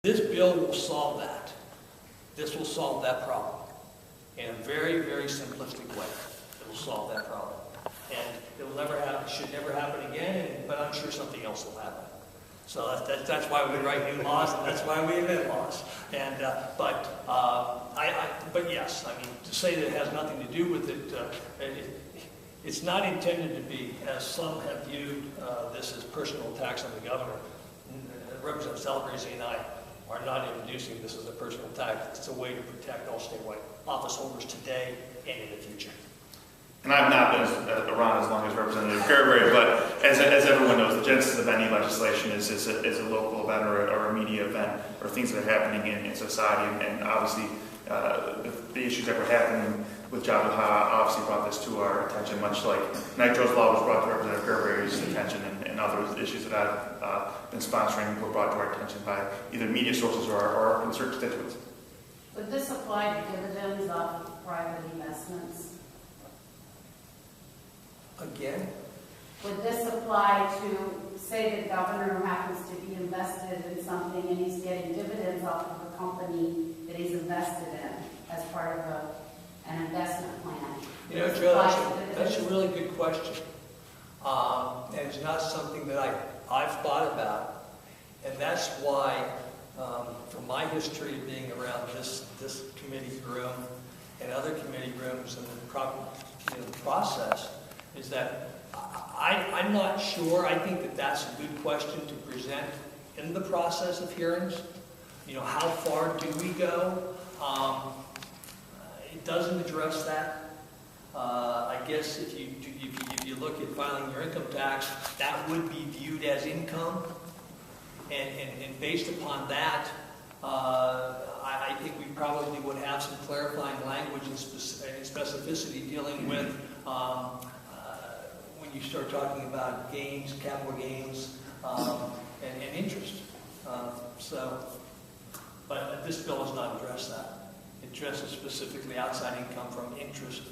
This bill will solve that. This will solve that problem in a very, very simplistic way. It will solve that problem. And it will never happen, should never happen again, but I'm sure something else will happen. So that's why we write new laws, and that's why we invent laws. And but yes, I mean, to say that it has nothing to do with it, it's not intended to be, as some have viewed this as personal attacks on the governor. Representative Celebrezze and I are not introducing this as a personal attack. It's a way to protect all statewide office holders today and in the future. And I've not been around as long as Representative Gerberry, but as everyone knows, the genesis of any legislation is a local event or a media event or things that are happening in society. And obviously, the issues that were happening with JobsOhio obviously brought this to our attention, much like Nitro's law was brought to Representative Gerberry's attention, and other issues that I've been sponsoring were brought to our attention by either media sources or our constituents. Would this apply to dividends off of private investments? Again? Would this apply to, say the governor happens to be invested in something and he's getting dividends off of a company that he's invested in as part of an investment plan? You know, Joe, that's a really good question. And it's not something that I've thought about. And that's why, from my history of being around this committee room and other committee rooms and the process, is that I'm not sure. I think that that's a good question to present in the process of hearings. You know, how far do we go? It doesn't address that. I guess if you look at filing your income tax, that would be viewed as income, and based upon that, I think we probably would have some clarifying language and specificity dealing with when you start talking about gains, capital gains, and interest. But this bill does not address that. It addresses specifically outside income from interest